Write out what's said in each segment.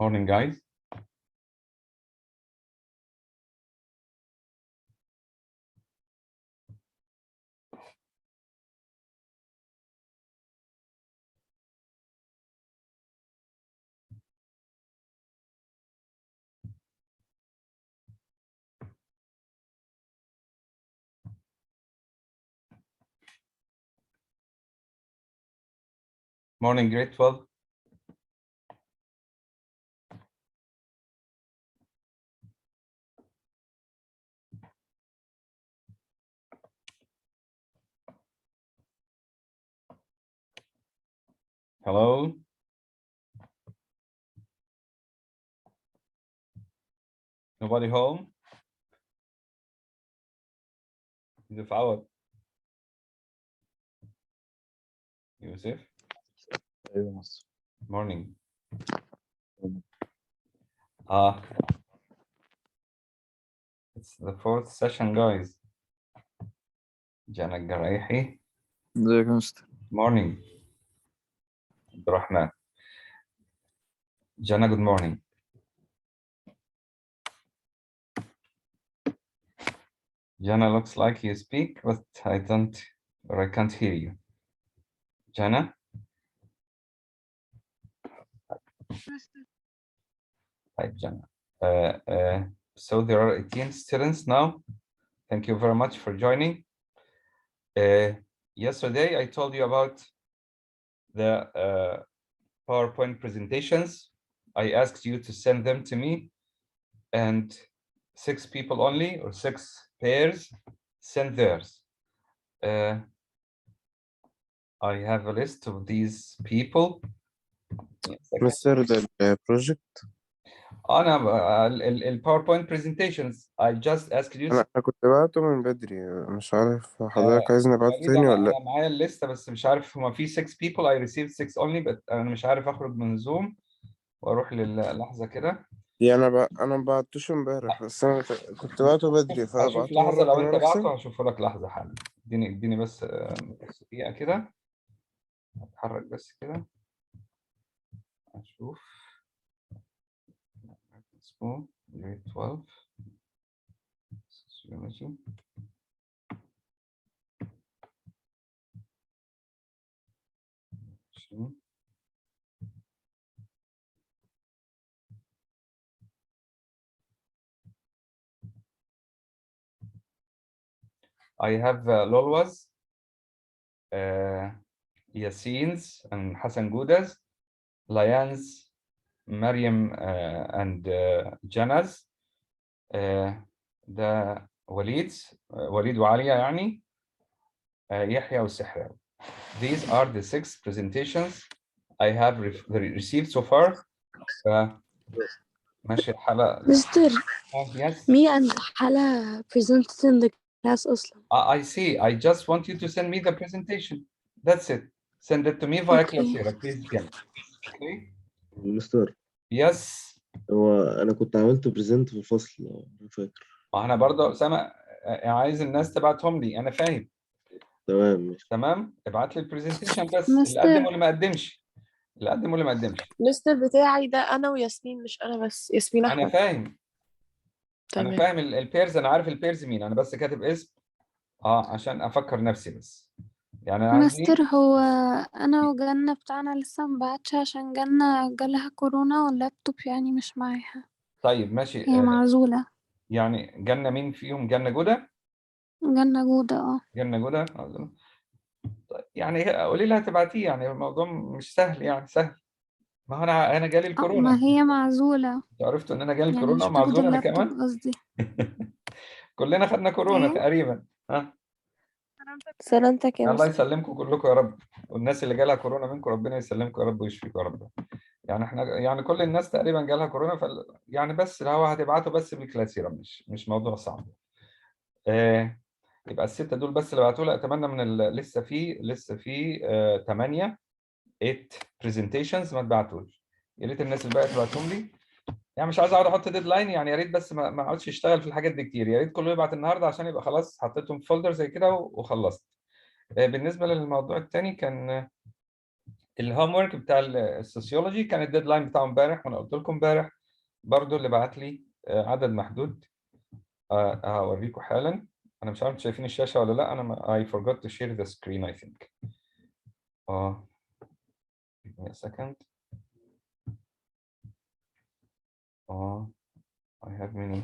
Morning, guys. Morning, grade 12. Hello. Nobody home? Yusuf Awad. Yusuf. Morning. It's the fourth session, guys. Jana Garaihi. ازيك يا مستر؟ Morning. Abdurrahman. Jana, good morning. Jana looks like you speak, but I can't hear you. Jana? Hi, Jana. So there are 18 students now. Thank you very much for joining. Yesterday, I told you about the PowerPoint presentations. I asked you to send them to me, and 6 people only, or 6 pairs, send theirs. I have a list of these people. مستر ده البروجكت أنا الباوربوينت presentations. I just asked you. أنا كنت بعته من بدري، مش عارف حضرتك عايزني أبعته تاني ولا لأ؟ أنا معايا الليستة بس مش عارف، هما في 6 people I received 6 only, but أنا مش عارف أخرج من زوم وأروح للحظة كده. يعني أنا ما بعتوش امبارح، بس أنا كنت بعته بدري هشوف فأبعته لحظة، مرة لو أنت كمان أحسن. بعته هشوفه لك لحظة حالا. اديني بس دقيقة كده، أتحرك بس كده أشوف. اسمه grade 12 sociology. I have Lolwas, Yassins, and Hassan Goudas, Lyans, Mariam, and Janaz, ده وليد وعليا يعني، يحيى والسحراوي. These are the 6 presentations I have received so far. ماشي الحلقة. Mr. Yes. Me and Hala presented in the class أصلا. I see. I just want you to send me the presentation. That's it. Send it to me via Coursera, please. Okay. مستر Yes. هو انا كنت عملت بريزنت في الفصل لو فاكر. انا برضه اسامه عايز الناس تبعتهم لي، انا فاهم. تمام ماشي. تمام، ابعت لي البرزنتيشن بس. مستر. اللي قدم واللي ما قدمش. اللي قدم واللي ما قدمش. مستر بتاعي ده انا وياسمين، مش انا بس، ياسمين انا احمد. فاهم. تمام. انا فاهم البيرز، انا عارف البيرز مين، انا بس كاتب اسم عشان افكر نفسي بس. يعني انا عندي مستر هو أنا وجنة بتاعنا لسه مبعتش عشان جنة جالها كورونا واللابتوب يعني مش معاها. طيب ماشي. هي معزولة. يعني جنة مين فيهم؟ جنة جودة؟ جنة جودة جنة جودة. طيب يعني قولي لها تبعتيه، يعني الموضوع مش سهل، يعني سهل. ما هو انا جالي الكورونا. ما هي معزولة. عرفتوا ان انا جالي يعني الكورونا مش بتاخد ومعزول انا اللابتوب كمان. قصدي. كلنا خدنا كورونا ايه؟ تقريبا. سلامتك يا الله مستر. يسلمكم كلكم يا رب، والناس اللي جالها كورونا منكم ربنا يسلمكم يا رب ويشفيكم يا رب. يعني احنا يعني كل الناس تقريبا جالها كورونا، يعني بس هو هتبعته بس بالكلاسيرا، مش موضوع صعب. يبقى الستة دول بس اللي بعتوا لي. اتمنى من لسه في 8 presentations ما اتبعتوش. يا ريت الناس اللي بقت تبعتهم لي. يعني مش عايز اقعد احط ديدلاين، يعني يا ريت بس ما اقعدش اشتغل في الحاجات دي كتير. يا ريت كله يبعت النهارده عشان يبقى خلاص حطيتهم في فولدر زي كده وخلصت. بالنسبه للموضوع الثاني الهوم ورك بتاع السوسيولوجي كان الديدلاين بتاعه امبارح، وانا قلت لكم امبارح برضو اللي بعت لي عدد محدود. هوريكم حالا. انا مش عارف شايفين الشاشه ولا لا. انا I forgot to share the screen I think. Give me a second. I have many.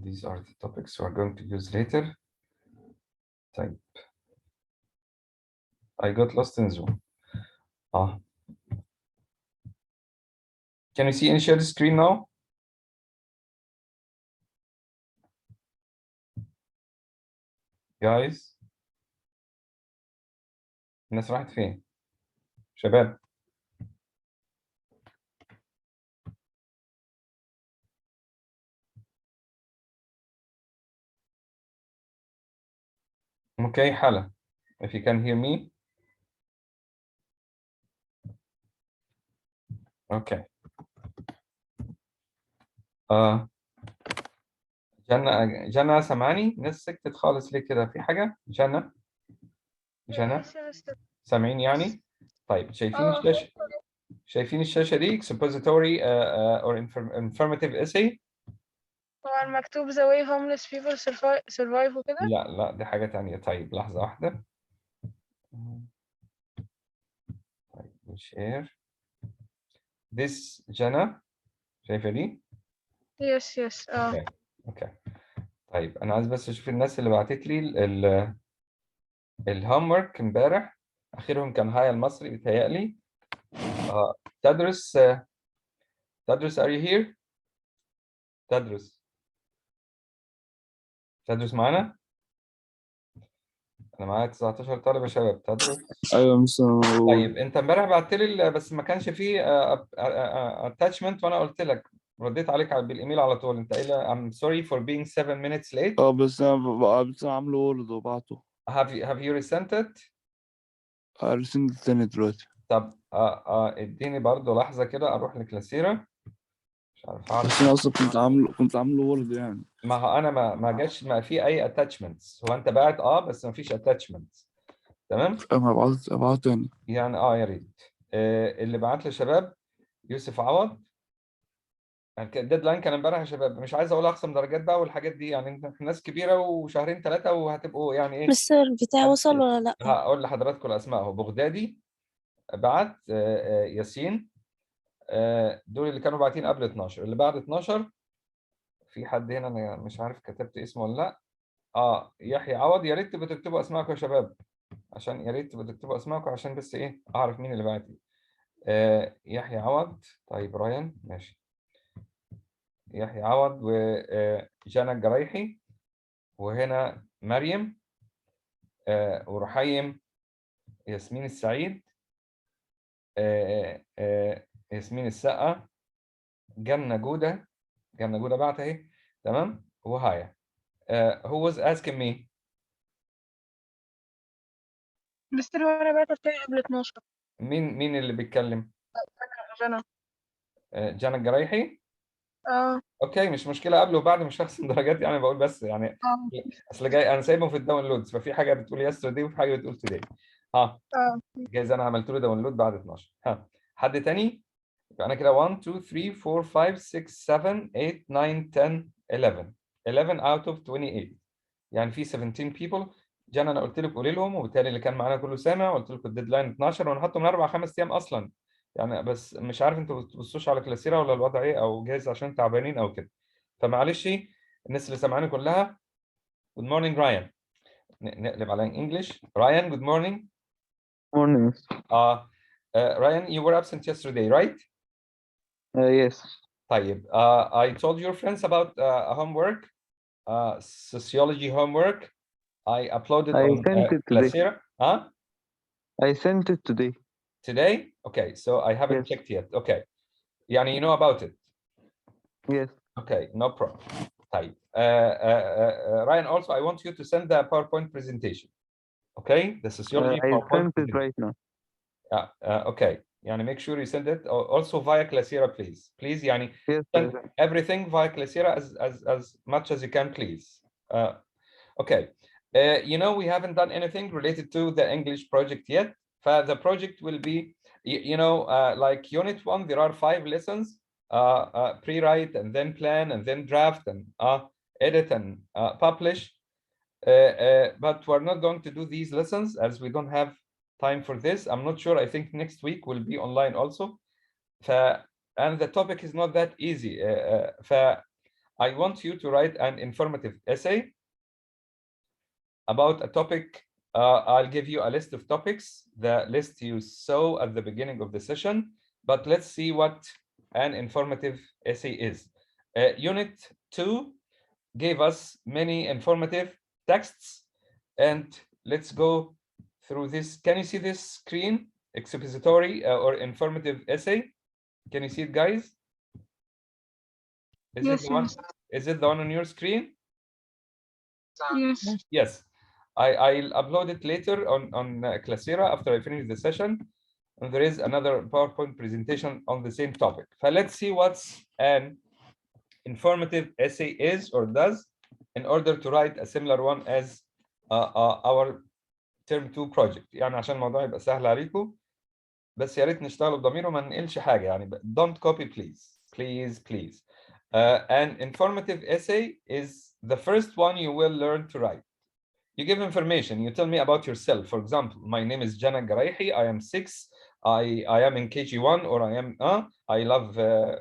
These are the topics we're going to use later. Type. I got lost in Zoom. Can you see and share the screen now? Guys. الناس راحت فين؟ شباب. Okay, Hala. If you can hear me. Okay. جنى سامعاني؟ الناس سكتت خالص ليه كده؟ في حاجة؟ جنى؟ سامعين يعني؟ طيب شايفين الشاشة؟ شايفين الشاشة دي expository or informative essay؟ هو المكتوب the way homeless people survive وكده؟ لا دي حاجة تانية. طيب لحظة واحدة. طيب share. This جنى شايفة دي؟ yes اوكي. طيب انا عايز بس اشوف الناس اللي بعتت لي الهوم ورك امبارح. اخرهم كان هاي المصري بيتهيألي. تدرس are you here؟ تدرس معانا؟ انا معايا 19 طالب يا شباب. تدرس. ايوه مش موجود. طيب انت امبارح بعت لي بس ما كانش فيه اتاتشمنت، وانا قلت لك رديت عليك بالايميل على طول. انت قايل I'm sorry for being 7 minutes late. بس انا عامله وورد وبعته. have you resent it؟ ارسل تاني دلوقتي. طب اديني برضو لحظة كده اروح لكلاسيرا. مش عارف بس انا اصلا كنت عامله وورد يعني. ما هو انا ما جاش ما في اي اتاتشمنتس. هو انت باعت بس ما فيش اتاتشمنتس. تمام. انا ابعته تاني. يعني يا ريت. اللي بعت لي شباب يوسف عوض. الديدلاين كان امبارح يا شباب. مش عايز اقول اقسم درجات بقى والحاجات دي، يعني ناس كبيره وشهرين 3 وهتبقوا يعني ايه. مستر بتاعي وصل ولا لأ؟ هقول لحضراتكم الاسماء اهو. بغدادي بعت، ياسين، دول اللي كانوا باعتين قبل 12. اللي بعد 12 في حد هنا انا مش عارف كتبت اسمه ولا لا. يحيى عوض. يا ريت تبقوا تكتبوا اسمائكم يا شباب، عشان يا ريت تبقوا تكتبوا اسمائكم عشان بس ايه اعرف مين اللي بعت لي. يحيى عوض. طيب ريان ماشي. يحيى عوض وجانا الجرايحي، وهنا مريم، ورحيم، ياسمين السعيد، ياسمين السقا، جنة جودة بعت اهي. تمام. وهايا. who was asking me؟ مستر هو انا بعت بتاعي قبل 12. مين اللي بيتكلم؟ جنى. جانا الجرايحي. اوكي مش مشكله. قبل وبعد مش هخصم درجات يعني. بقول بس يعني اصل جاي انا سايبهم في الداونلودز، ففي حاجه بتقول يسترداي وفي حاجه بتقول توداي. جايز انا عملت له داونلود بعد 12. حد تاني؟ يبقى انا كده 1 2 3 4 5 6 7 8 9 10 11 out of 28. يعني في 17 people. جانا انا قلت لك قولي لهم، وبالتالي اللي كان معانا كله سامع. قلت لكم الديدلاين 12 ونحطه من 4 5 ايام اصلا يعني. بس مش عارف انتوا بتبصوش على كلاسيرا ولا الوضع ايه، او جايز عشان تعبانين او كده. فمعلش الناس اللي سامعاني كلها. Good morning رايان. نقلب على انجلش. رايان good morning. Morning. Ryan, you were absent yesterday, right? Yes. طيب. I told your friends about homework, sociology homework. I uploaded I on sent it today. Coursera. I sent it today. Today? Okay, so I haven't Yes. checked yet. Okay. يعني you know about it. Yes. Okay, no problem. طيب. Ryan, also I want you to send the PowerPoint presentation. Okay, the sociology I PowerPoint sent it presentation. right now. Okay. يعني make sure you send it also via Coursera, please. يعني Yes. send everything via Coursera as much as you can, please. Okay. You know, we haven't done anything related to the English project yet. The project will be, you know, like Unit 1, there are 5 lessons, pre-write and then plan and then draft and edit and publish. But we're not going to do these lessons as we don't have time for this. I'm not sure. I think next week will be online also. And the topic is not that easy. I want you to write an informative essay about a topic. I'll give you a list of topics, the list you saw at the beginning of the session, but let's see what an informative essay is. Unit 2 gave us many informative texts, and let's go through this. Can you see this screen? Expository or informative essay? Can you see it, guys? Yes, yes. Is it the one on your screen? Yes. Yes. I'll upload it later on Classera after I finish the session. And there is another PowerPoint presentation on the same topic. So let's see what's an informative essay is or does in order to write a similar one as our term 2 project. يعني عشان الموضوع يبقى سهل عليكم بس يا ريت نشتغل بضمير وما ننقلش حاجة يعني don't copy please. An informative essay is the first one you will learn to write. You give information. You tell me about yourself. For example, my name is Jana Garaihi. I am 6. I am in KG1, or I love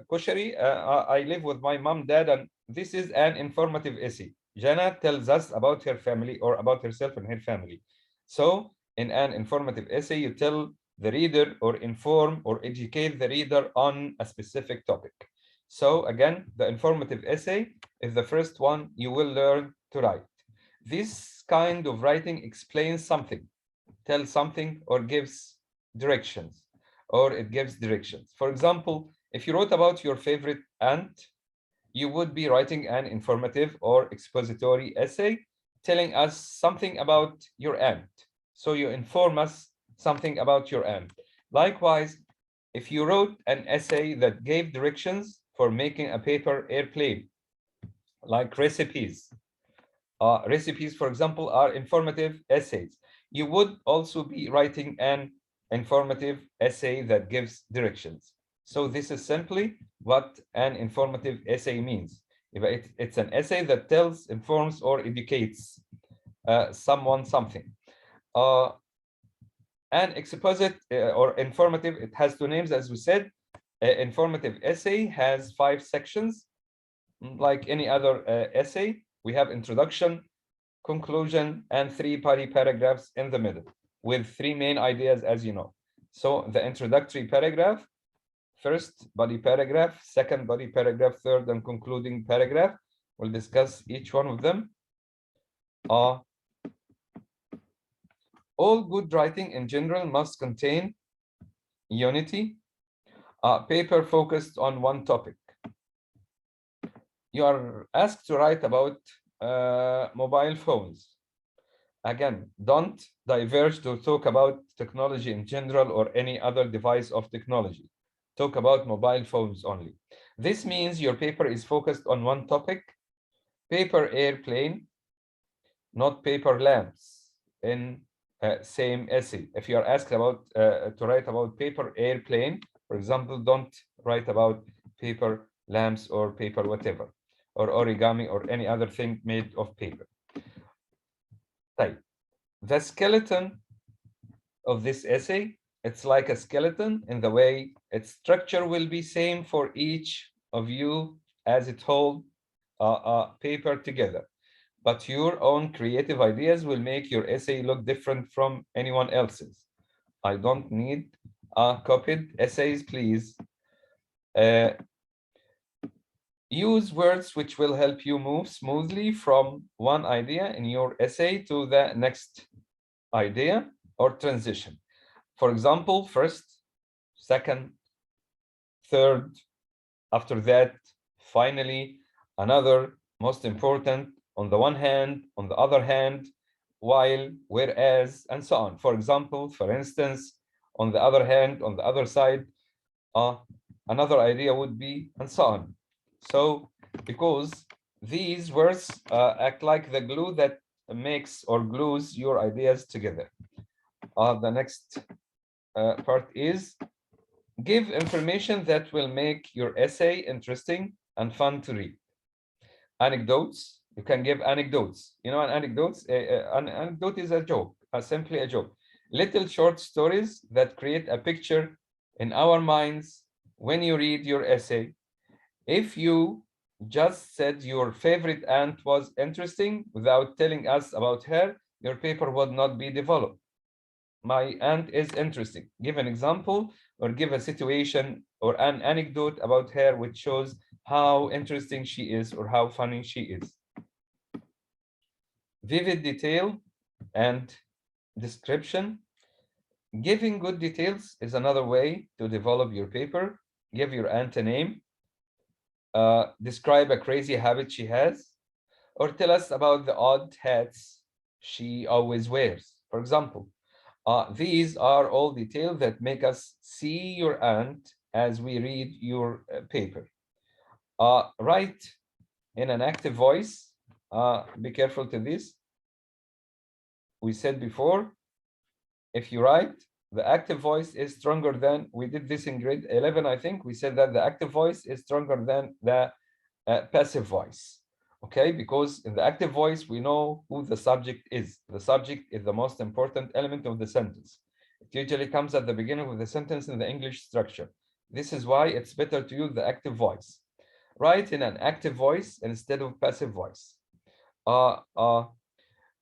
kushari. I live with my mom, dad, and this is an informative essay. Jana tells us about her family or about herself and her family. So in an informative essay, you tell the reader or inform or educate the reader on a specific topic. So again, the informative essay is the first one you will learn to write. This kind of writing explains something, tells something, or gives directions, or it gives directions. For example, if you wrote about your favorite aunt, you would be writing an informative or expository essay telling us something about your aunt. So you inform us something about your aunt. Likewise, if you wrote an essay that gave directions for making a paper airplane, like recipes, for example, are informative essays. You would also be writing an informative essay that gives directions. So this is simply what an informative essay means. It's an essay that tells, informs, or educates someone something. An exposit or informative, it has 2 names, as we said. Informative essay has 5 sections. Like any other essay, we have introduction, conclusion, and 3 body paragraphs in the middle with 3 main ideas, as you know. So the introductory paragraph, first body paragraph, second body paragraph, third and concluding paragraph. We'll discuss each one of them. All good writing in general must contain unity, paper focused on one topic. You are asked to write about mobile phones. Again, don't diverge to talk about technology in general or any other device of technology. Talk about mobile phones only. This means your paper is focused on one topic, paper airplane, not paper lamps in same essay. If you are asked about to write about paper airplane, for example, don't write about paper lamps or paper whatever, or origami or any other thing made of paper. Right. The skeleton of this essay, it's like a skeleton in the way its structure will be same for each of you as it hold paper together. But your own creative ideas will make your essay look different from anyone else's. I don't need copied essays, please. Use words which will help you move smoothly from one idea in your essay to the next idea or transition. For example, first, second, third, after that, finally, another, most important, on the one hand, on the other hand, while, whereas, and so on. For example, for instance, on the other hand, on the other side, another idea would be, and so on. So, because these words act like the glue that makes or glues your ideas together. The next part is give information that will make your essay interesting and fun to read. Anecdotes. You can give anecdotes. You know, an anecdote is a joke, simply a joke. Little short stories that create a picture in our minds when you read your essay. If you just said your favorite aunt was interesting without telling us about her, your paper would not be developed. My aunt is interesting. Give an example or give a situation or an anecdote about her which shows how interesting she is or how funny she is. Vivid detail and description. Giving good details is another way to develop your paper. Give your aunt a name. Describe a crazy habit she has, or tell us about the odd hats she always wears. For example, these are all details that make us see your aunt as we read your paper. Write in an active voice. Be careful to this. We said before, if you write, the active voice is stronger than, we did this in grade 11, I think. We said that the active voice is stronger than the passive voice. Okay, because in the active voice, we know who the subject is. The subject is the most important element of the sentence. It usually comes at the beginning of the sentence in the English structure. This is why it's better to use the active voice. Write in an active voice instead of passive voice.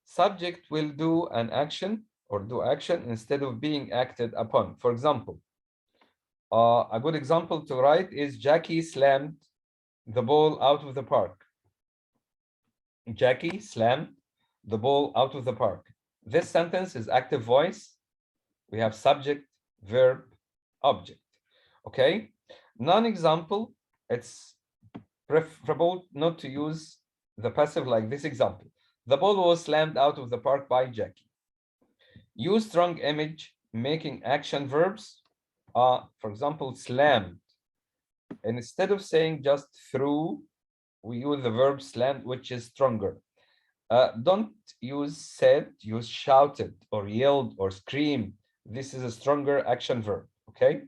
Subject will do an action or do action instead of being acted upon. For example, a good example to write is Jackie slammed the ball out of the park. Jackie slammed the ball out of the park. This sentence is active voice. We have subject, verb, object. Okay. Non-example, it's preferable not to use the passive like this example. The ball was slammed out of the park by Jackie. Use strong image making action verbs. For example, slammed. And instead of saying just threw, we use the verb slammed, which is stronger. Don't use said, use shouted or yelled or screamed. This is a stronger action verb, okay?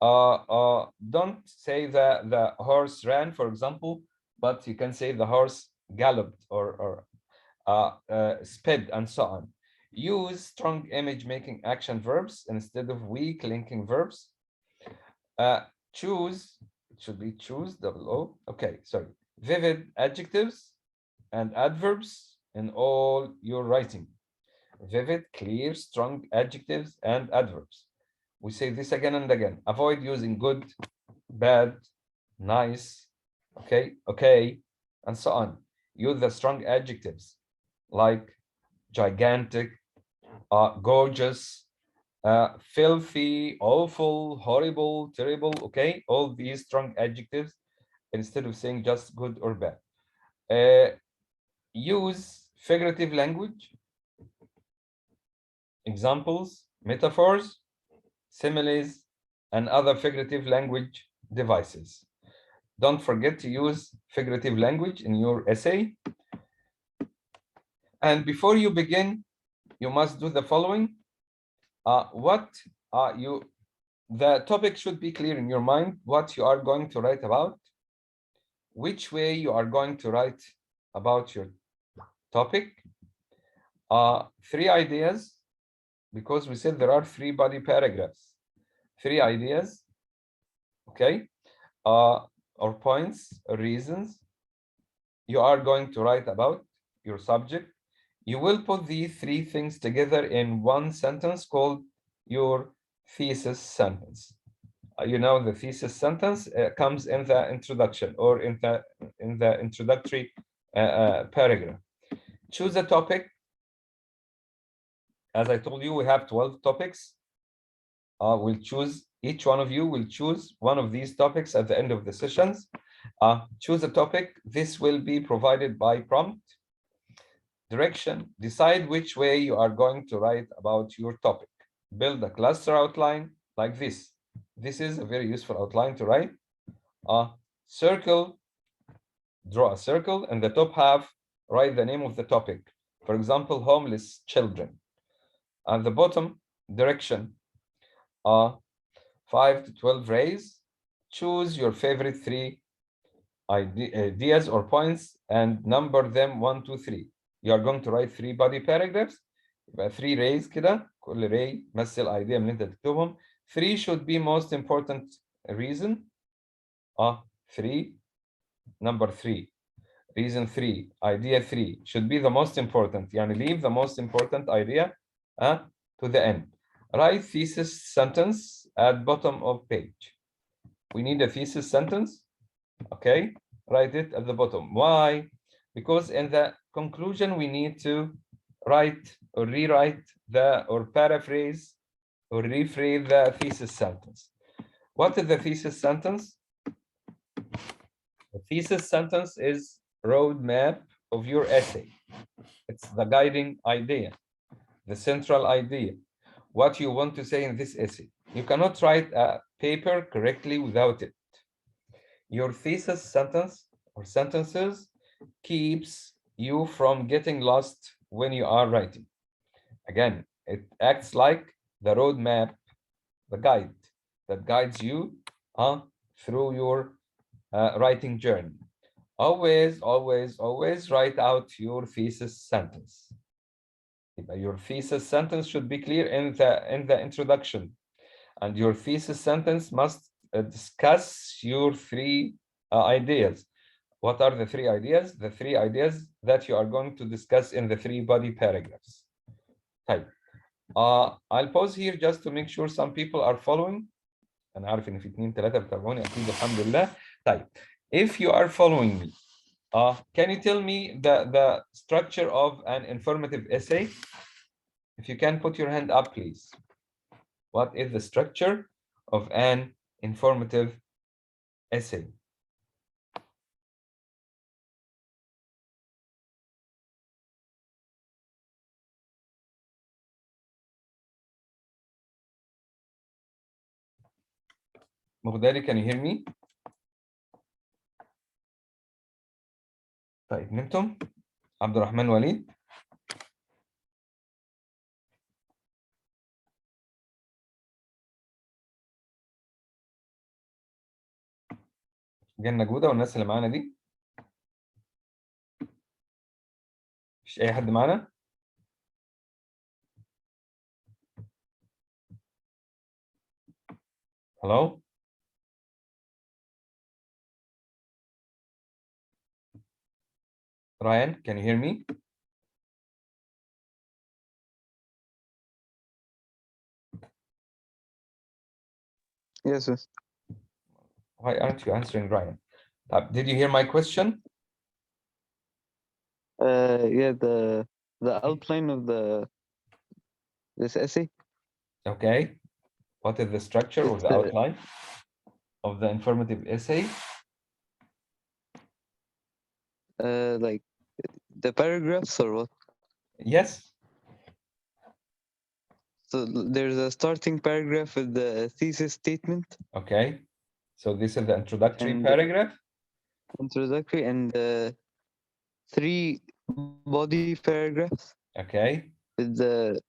Don't say the horse ran, for example, but you can say the horse galloped or sped and so on. Use strong image making action verbs instead of weak linking verbs. Choose, it should be choose, double O. Okay, sorry. Vivid adjectives and adverbs in all your writing. Vivid, clear, strong adjectives and adverbs. We say this again and again. Avoid using good, bad, nice, okay, and so on. Use the strong adjectives like gigantic, gorgeous, filthy, awful, horrible, terrible, okay? All these strong adjectives instead of saying just good or bad. Use figurative language, examples, metaphors, similes, and other figurative language devices. Don't forget to use figurative language in your essay. And before you begin, you must do the following. The topic should be clear in your mind, what you are going to write about, which way you are going to write about your topic. 3 ideas, because we said there are 3 body paragraphs. 3 ideas, okay, or points, or reasons you are going to write about your subject. You will put these 3 things together in one sentence called your thesis sentence. You know, the thesis sentence comes in the introduction or in the introductory paragraph. Choose a topic. As I told you, we have 12 topics. Each one of you will choose one of these topics at the end of the sessions. Choose a topic. This will be provided by prompt. Direction. Decide which way you are going to write about your topic. Build a cluster outline like this. This is a very useful outline to write. Circle. Draw a circle. In the top half, write the name of the topic. For example, homeless children. At the bottom, direction. 5 to 12 rays. Choose your favorite 3 ideas or points and number them 1, 2, 3. You are going to write 3 body paragraphs. يبقى 3 rays كده، كل ray مثل idea من اللي انت تكتبهم. 3 should be most important reason. 3. Number 3. Reason 3. Idea 3 should be the most important. يعني leave the most important idea to the end. Write thesis sentence at bottom of page. We need a thesis sentence. Okay, write it at the bottom. Why? Because in the conclusion we need to write or rewrite or paraphrase or rephrase the thesis sentence. What is the thesis sentence? The thesis sentence is roadmap of your essay. It's the guiding idea, the central idea, what you want to say in this essay. You cannot write a paper correctly without it. Your thesis sentence or sentences keeps you from getting lost when you are writing. Again, it acts like the roadmap, the guide that guides you through your writing journey. Always, always, always write out your thesis sentence. Your thesis sentence should be clear in the introduction, and your thesis sentence must discuss your 3 ideas. What are the 3 ideas? The 3 ideas that you are going to discuss in the 3 body paragraphs. Type. I'll pause here just to make sure some people are following. أنا عارف إن في 2 3 بتابعوني أكيد الحمد لله. طيب. If you are following me, can you tell me the structure of an informative essay? If you can put your hand up, please. What is the structure of an informative essay? Mughdari, can you hear me? طيب نمتم؟ عبد الرحمن وليد. جنة جودة والناس اللي معانا دي. مفيش أي حد معانا؟ Hello? Ryan, can you hear me? Yes, yes. Why aren't you answering, Ryan? Did you hear my question? Yeah, the outline of this essay. Okay. What is the structure or It's the outline of the informative essay? like the paragraphs or what? Yes. So there's a starting paragraph with the thesis statement. Okay. So this is the introductory And paragraph. Introductory and 3 body paragraphs. Okay. With the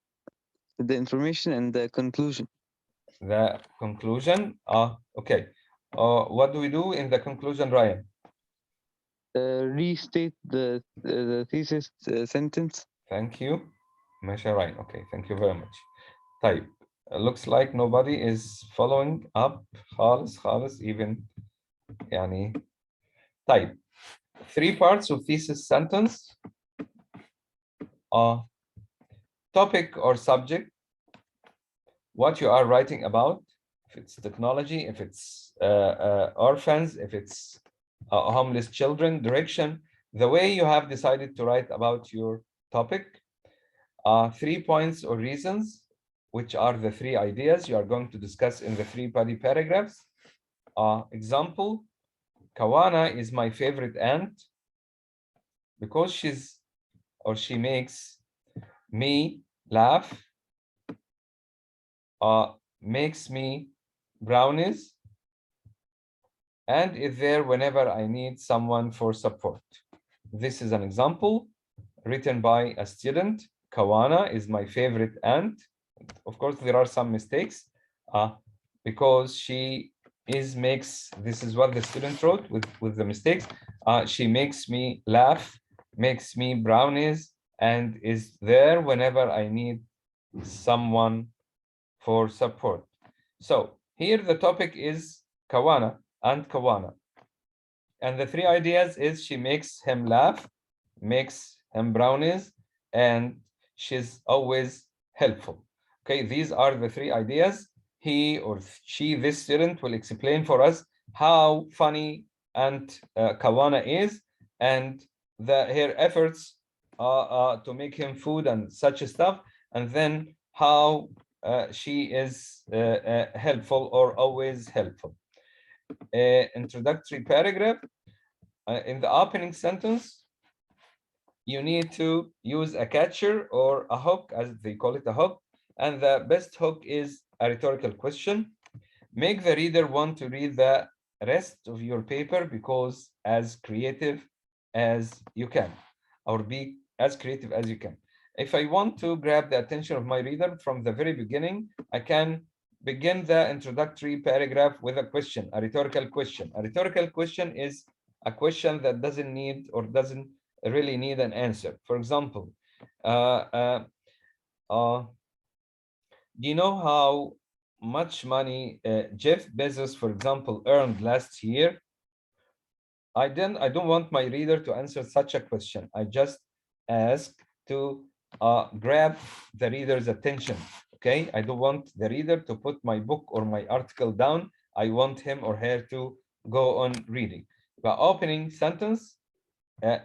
information and the conclusion. The conclusion. Okay. What do we do in the conclusion, Ryan? Restate the thesis sentence. Thank you. Masha, Ryan. Okay. Thank you very much. طيب. Looks like nobody is following up خالص even يعني. طيب. 3 parts of thesis sentence. Topic or subject, what you are writing about, if it's technology, if it's orphans, if it's homeless children, direction, the way you have decided to write about your topic, 3 points or reasons, which are the 3 ideas you are going to discuss in the 3 body paragraphs. Example, Kawana is my favorite aunt because she makes me laugh, makes me brownies, and is there whenever I need someone for support. This is an example. written by a student. Kawana is my favorite aunt. Of course, there are some mistakes because she makes, this is what the student wrote with the mistakes. She makes me laugh, makes me brownies, and is there whenever I need someone for support. So here the topic is Kawana, Aunt Kawana. And the three ideas is she makes him laugh, makes him brownies, and she's always helpful. Okay, these are the three ideas. He or she, this student, will explain for us how funny Aunt Kawana is and her efforts to make him food and such stuff, and then how she is helpful or always helpful. Introductory paragraph. In the opening sentence, you need to use a catcher or a hook, as they call it, a hook. And the best hook is a rhetorical question. Make the reader want to read the rest of your paper because as creative as you can, or be as creative as you can. If I want to grab the attention of my reader from the very beginning, I can begin the introductory paragraph with a question, a rhetorical question. A rhetorical question is a question that doesn't need or doesn't really need an answer. For example, do you know how much money Jeff Bezos, for example, earned last year? I don't want my reader to answer such a question. I just ask to grab the reader's attention. Okay, I don't want the reader to put my book or my article down. I want him or her to go on reading. The opening sentence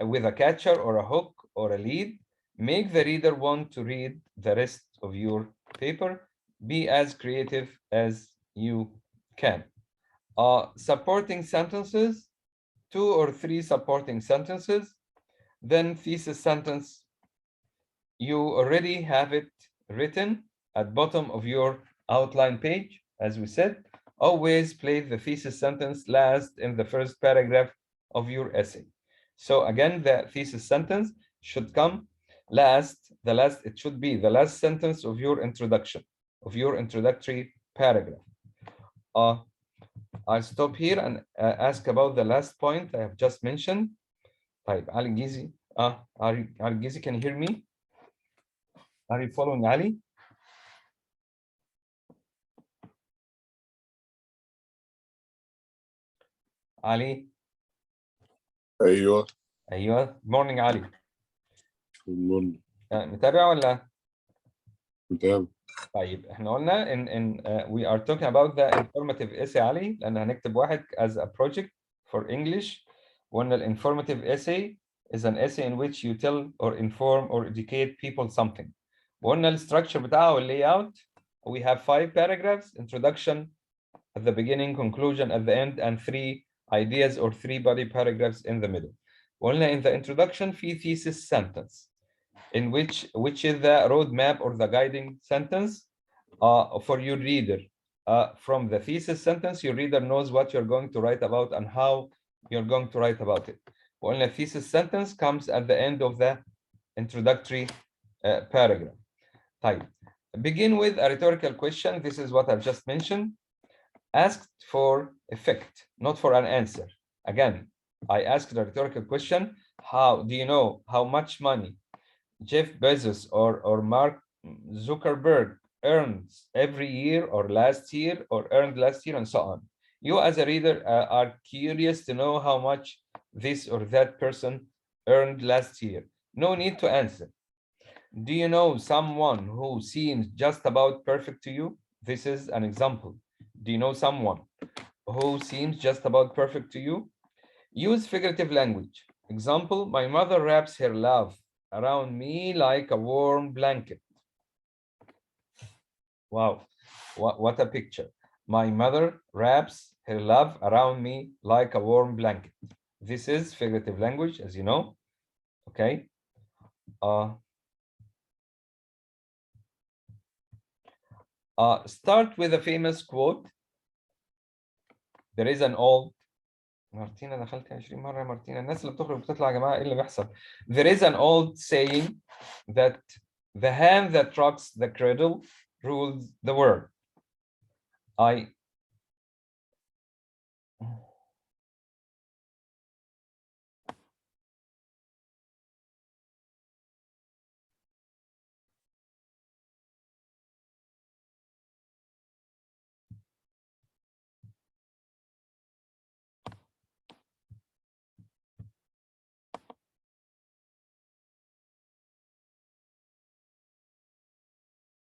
with a catcher or a hook or a lead, make the reader want to read the rest of your paper. Be as creative as you can. Supporting sentences, 2 or 3 supporting sentences, then thesis sentence. You already have it written at bottom of your outline page, as we said. Always place the thesis sentence last in the first paragraph of your essay. So again, the thesis sentence should come last. It should be the last sentence of your introduction, of your introductory paragraph. I'll stop here and ask about the last point I have just mentioned. طيب, Ali Gizi, Ali Gizi, can you hear me? Are you following Ali? Ali. ايوه ايوه. Morning علي. المهم متابع ولا؟ متابع. طيب احنا قلنا ان we are talking about the informative essay علي، لان هنكتب واحد as a project for English. وقلنا ال informative essay is an essay in which you tell or inform or educate people something. وقلنا ال structure بتاعه وال layout. We have 5 paragraphs: introduction at the beginning, conclusion at the end, and 3 ideas or 3 body paragraphs in the middle. وقلنا in the introduction في thesis sentence, in which is the roadmap or the guiding sentence for your reader. From the thesis sentence, your reader knows what you're going to write about and how you're going to write about it. وقلنا thesis sentence comes at the end of the introductory paragraph. طيب, begin with a rhetorical question. This is what I've just mentioned. Asked for effect, not for an answer. Again, I asked a rhetorical question. How do you know how much money Jeff Bezos or Mark Zuckerberg earns every year or last year or earned last year and so on? You as a reader are curious to know how much this or that person earned last year. No need to answer. Do you know someone who seems just about perfect to you? This is an example. Do you know someone who seems just about perfect to you? Use figurative language. Example, my mother wraps her love around me like a warm blanket. Wow, what a picture. My mother wraps her love around me like a warm blanket. This is figurative language, as you know. Okay. Start with a famous quote. There is an old مارتينا دخلت 20 مرة يا مارتينا. الناس اللي بتخرج بتطلع يا جماعة، ايه اللي بيحصل؟ There is an old saying that the hand that rocks the cradle rules the world. I